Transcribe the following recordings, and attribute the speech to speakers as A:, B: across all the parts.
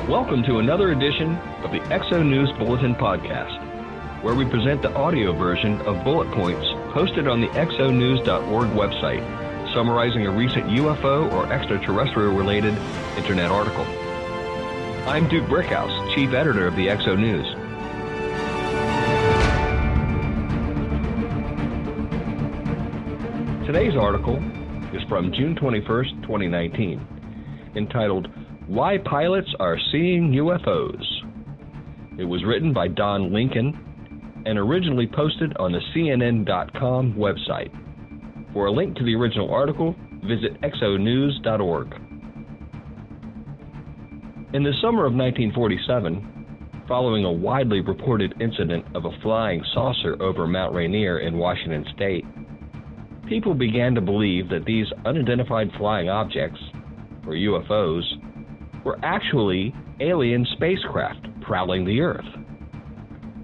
A: Welcome to another edition of the Exo News Bulletin Podcast, where we present the audio version of bullet points posted on the exonews.org website, summarizing a recent UFO or extraterrestrial-related internet article. I'm Duke Brickhouse, Chief Editor of the Exo News. Today's article is from June 21st, 2019, entitled, Why Pilots Are Seeing UFOs. It was written by Don Lincoln and originally posted on the CNN.com website. For a link to the original article, visit exonews.org. In the summer of 1947, following a widely reported incident of a flying saucer over Mount Rainier in Washington state, people began to believe that these unidentified flying objects, or UFOs, were actually alien spacecraft prowling the Earth.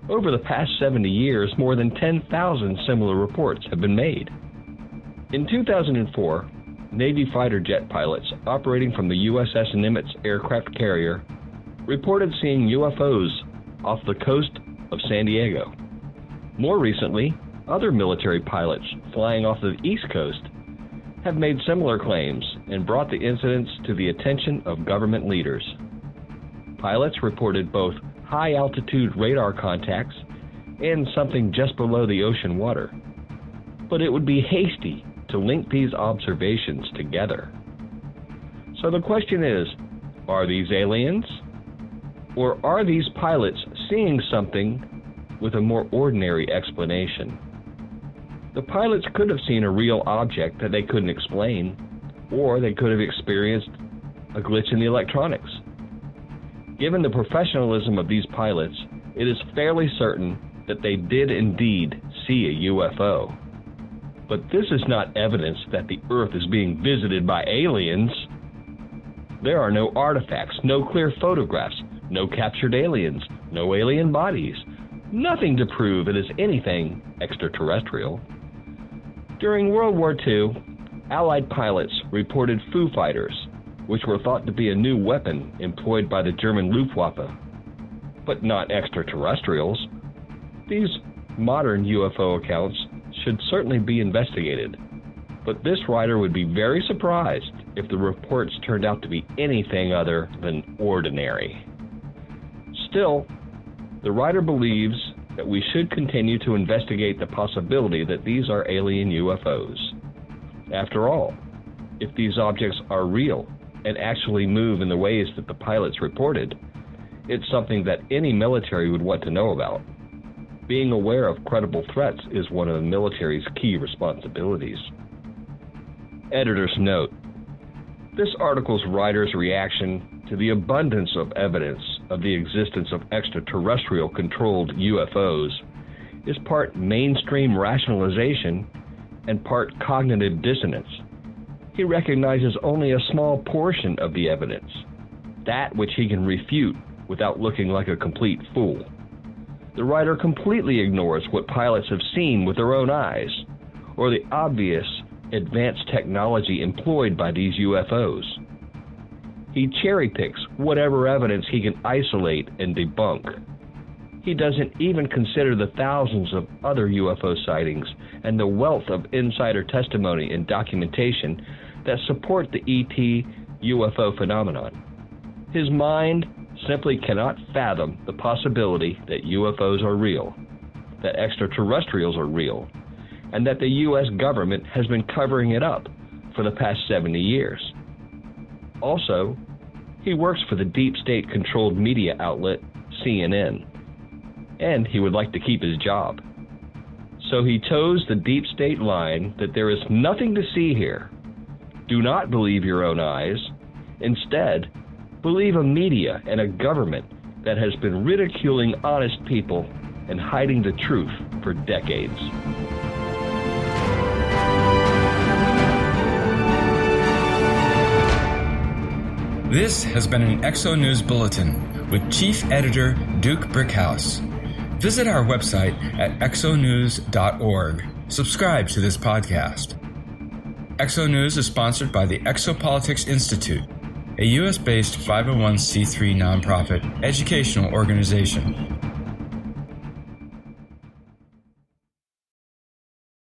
A: Over the past 70 years, more than 10,000 similar reports have been made. In 2004, Navy fighter jet pilots operating from the USS Nimitz aircraft carrier reported seeing UFOs off the coast of San Diego. More recently, other military pilots flying off the East Coast have made similar claims and brought the incidents to the attention of government leaders. Pilots reported both high-altitude radar contacts and something just below the ocean water. But it would be hasty to link these observations together. So the question is, are these aliens? Or are these pilots seeing something with a more ordinary explanation? The pilots could have seen a real object that they couldn't explain, or they could have experienced a glitch in the electronics. Given the professionalism of these pilots, it is fairly certain that they did indeed see a UFO. But this is not evidence that the Earth is being visited by aliens. There are no artifacts, no clear photographs, no captured aliens, no alien bodies, nothing to prove it is anything extraterrestrial. During World War II, Allied pilots reported Foo Fighters, which were thought to be a new weapon employed by the German Luftwaffe, but not extraterrestrials. These modern UFO accounts should certainly be investigated, but this writer would be very surprised if the reports turned out to be anything other than ordinary. Still, the writer believes that we should continue to investigate the possibility that these are alien UFOs. After all, if these objects are real and actually move in the ways that the pilots reported, it's something that any military would want to know about. Being aware of credible threats is one of the military's key responsibilities. Editor's note: this article's writer's reaction to the abundance of evidence of the existence of extraterrestrial-controlled UFOs is part mainstream rationalization and part cognitive dissonance. He recognizes only a small portion of the evidence, that which he can refute without looking like a complete fool. The writer completely ignores what pilots have seen with their own eyes, or the obvious advanced technology employed by these UFOs. He cherry-picks whatever evidence he can isolate and debunk. He doesn't even consider the thousands of other UFO sightings and the wealth of insider testimony and documentation that support the ET UFO phenomenon. His mind simply cannot fathom the possibility that UFOs are real, that extraterrestrials are real, and that the U.S. government has been covering it up for the past 70 years. Also, he works for the deep state-controlled media outlet CNN, and he would like to keep his job. So he toes the deep state line that there is nothing to see here. Do not believe your own eyes. Instead, believe a media and a government that has been ridiculing honest people and hiding the truth for decades.
B: This has been an Exo News Bulletin with Chief Editor Duke Brickhouse. Visit our website at exonews.org. Subscribe to this podcast. Exo News is sponsored by the Exopolitics Institute, a U.S.-based 501c3 nonprofit educational organization.